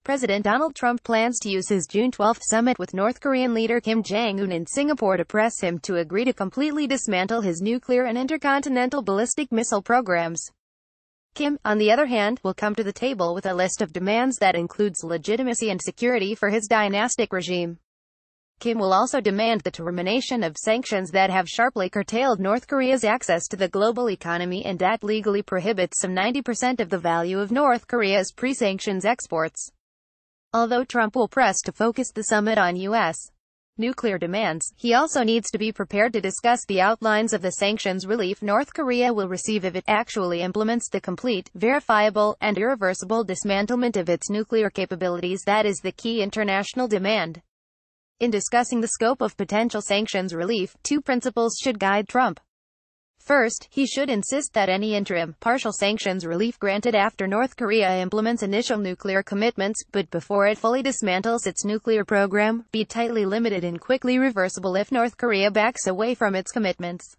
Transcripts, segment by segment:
President Donald Trump plans to use his June 12 summit with North Korean leader Kim Jong-un in Singapore to press him to agree to completely dismantle his nuclear and intercontinental ballistic missile programs. Kim, on the other hand, will come to the table with a list of demands that includes legitimacy and security for his dynastic regime. Kim will also demand the termination of sanctions that have sharply curtailed North Korea's access to the global economy and that legally prohibits some 90% of the value of North Korea's pre-sanctions exports. Although Trump will press to focus the summit on U.S. nuclear demands, he also needs to be prepared to discuss the outlines of the sanctions relief North Korea will receive if it actually implements the complete, verifiable, and irreversible dismantlement of its nuclear capabilities. That is the key international demand. In discussing the scope of potential sanctions relief, two principles should guide Trump. First, he should insist that any interim, partial sanctions relief granted after North Korea implements initial nuclear commitments, but before it fully dismantles its nuclear program, be tightly limited and quickly reversible if North Korea backs away from its commitments.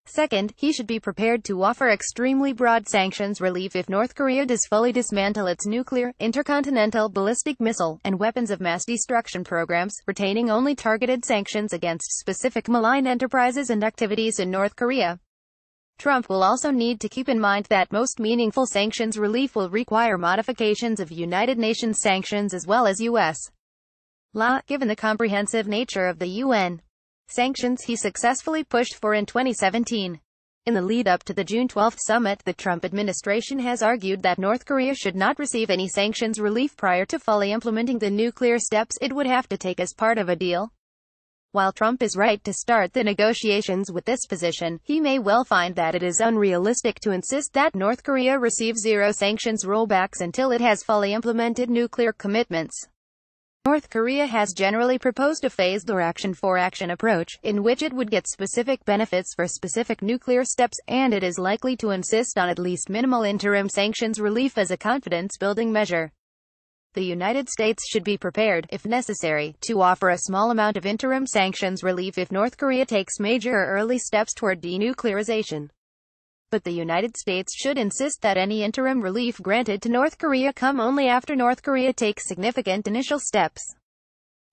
Second, he should be prepared to offer extremely broad sanctions relief if North Korea does fully dismantle its nuclear, intercontinental ballistic missile, and weapons of mass destruction programs, retaining only targeted sanctions against specific malign enterprises and activities in North Korea. Trump will also need to keep in mind that most meaningful sanctions relief will require modifications of United Nations sanctions as well as U.S. law, given the comprehensive nature of the UN sanctions he successfully pushed for in 2017. In the lead-up to the June 12 summit, the Trump administration has argued that North Korea should not receive any sanctions relief prior to fully implementing the nuclear steps it would have to take as part of a deal. While Trump is right to start the negotiations with this position, he may well find that it is unrealistic to insist that North Korea receive zero sanctions rollbacks until it has fully implemented nuclear commitments. North Korea has generally proposed a phased or action-for-action approach, in which it would get specific benefits for specific nuclear steps, and it is likely to insist on at least minimal interim sanctions relief as a confidence-building measure. The United States should be prepared, if necessary, to offer a small amount of interim sanctions relief if North Korea takes major or early steps toward denuclearization. But the United States should insist that any interim relief granted to North Korea come only after North Korea takes significant initial steps.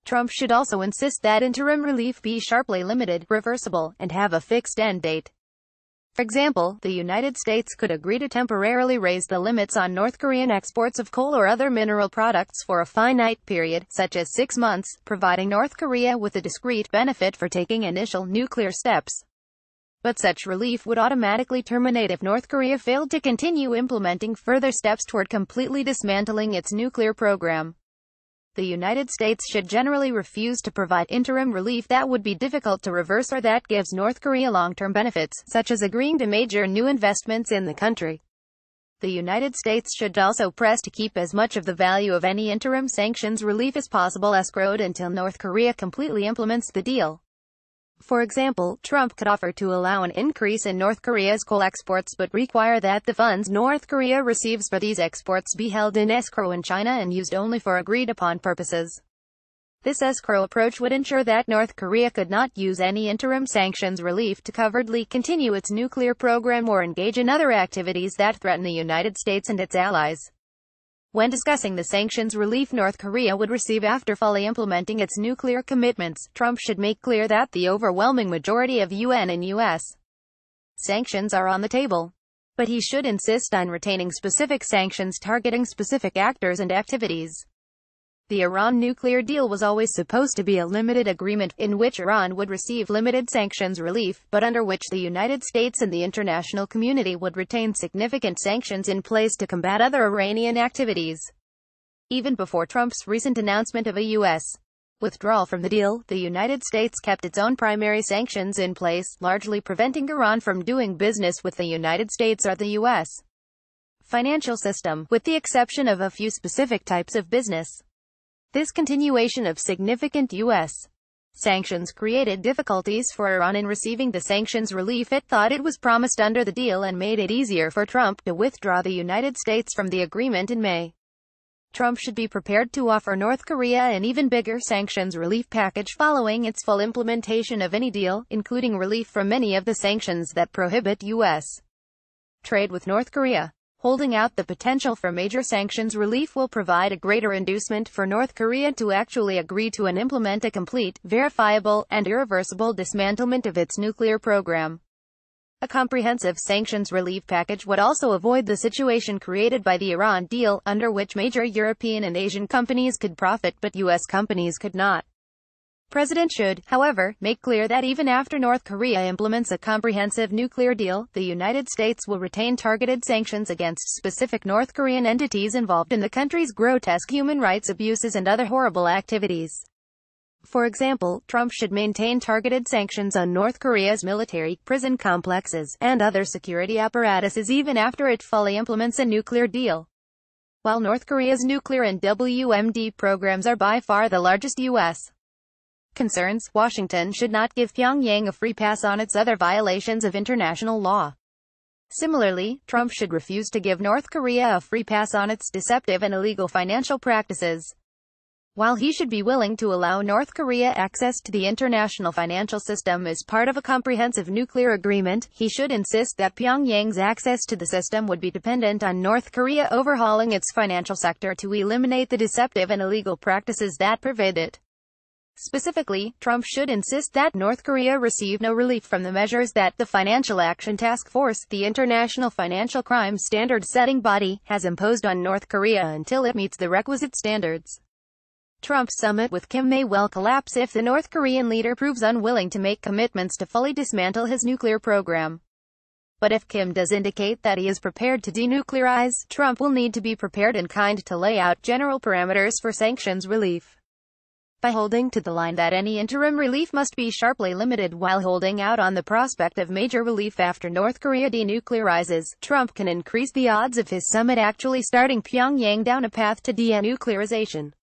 Trump should also insist that interim relief be sharply limited, reversible, and have a fixed end date. For example, the United States could agree to temporarily raise the limits on North Korean exports of coal or other mineral products for a finite period, such as 6 months, providing North Korea with a discrete benefit for taking initial nuclear steps. But such relief would automatically terminate if North Korea failed to continue implementing further steps toward completely dismantling its nuclear program. The United States should generally refuse to provide interim relief that would be difficult to reverse or that gives North Korea long-term benefits, such as agreeing to major new investments in the country. The United States should also press to keep as much of the value of any interim sanctions relief as possible escrowed until North Korea completely implements the deal. For example, Trump could offer to allow an increase in North Korea's coal exports but require that the funds North Korea receives for these exports be held in escrow in China and used only for agreed-upon purposes. This escrow approach would ensure that North Korea could not use any interim sanctions relief to covertly continue its nuclear program or engage in other activities that threaten the United States and its allies. When discussing the sanctions relief North Korea would receive after fully implementing its nuclear commitments, Trump should make clear that the overwhelming majority of UN and U.S. sanctions are on the table. But he should insist on retaining specific sanctions targeting specific actors and activities. The Iran nuclear deal was always supposed to be a limited agreement, in which Iran would receive limited sanctions relief, but under which the United States and the international community would retain significant sanctions in place to combat other Iranian activities. Even before Trump's recent announcement of a U.S. withdrawal from the deal, the United States kept its own primary sanctions in place, largely preventing Iran from doing business with the United States or the U.S. financial system, with the exception of a few specific types of business. This continuation of significant U.S. sanctions created difficulties for Iran in receiving the sanctions relief it thought it was promised under the deal and made it easier for Trump to withdraw the United States from the agreement in May. Trump should be prepared to offer North Korea an even bigger sanctions relief package following its full implementation of any deal, including relief from many of the sanctions that prohibit U.S. trade with North Korea. Holding out the potential for major sanctions relief will provide a greater inducement for North Korea to actually agree to and implement a complete, verifiable, and irreversible dismantlement of its nuclear program. A comprehensive sanctions relief package would also avoid the situation created by the Iran deal, under which major European and Asian companies could profit but U.S. companies could not. The President should, however, make clear that even after North Korea implements a comprehensive nuclear deal, the United States will retain targeted sanctions against specific North Korean entities involved in the country's grotesque human rights abuses and other horrible activities. For example, Trump should maintain targeted sanctions on North Korea's military, prison complexes, and other security apparatuses even after it fully implements a nuclear deal. While North Korea's nuclear and WMD programs are by far the largest U.S. concerns, Washington should not give Pyongyang a free pass on its other violations of international law. Similarly, Trump should refuse to give North Korea a free pass on its deceptive and illegal financial practices. While he should be willing to allow North Korea access to the international financial system as part of a comprehensive nuclear agreement, he should insist that Pyongyang's access to the system would be dependent on North Korea overhauling its financial sector to eliminate the deceptive and illegal practices that pervade it. Specifically, Trump should insist that North Korea receive no relief from the measures that the Financial Action Task Force, the international financial crime standard-setting body, has imposed on North Korea until it meets the requisite standards. Trump's summit with Kim may well collapse if the North Korean leader proves unwilling to make commitments to fully dismantle his nuclear program. But if Kim does indicate that he is prepared to denuclearize, Trump will need to be prepared in kind to lay out general parameters for sanctions relief. By holding to the line that any interim relief must be sharply limited while holding out on the prospect of major relief after North Korea denuclearizes, Trump can increase the odds of his summit actually starting Pyongyang down a path to denuclearization.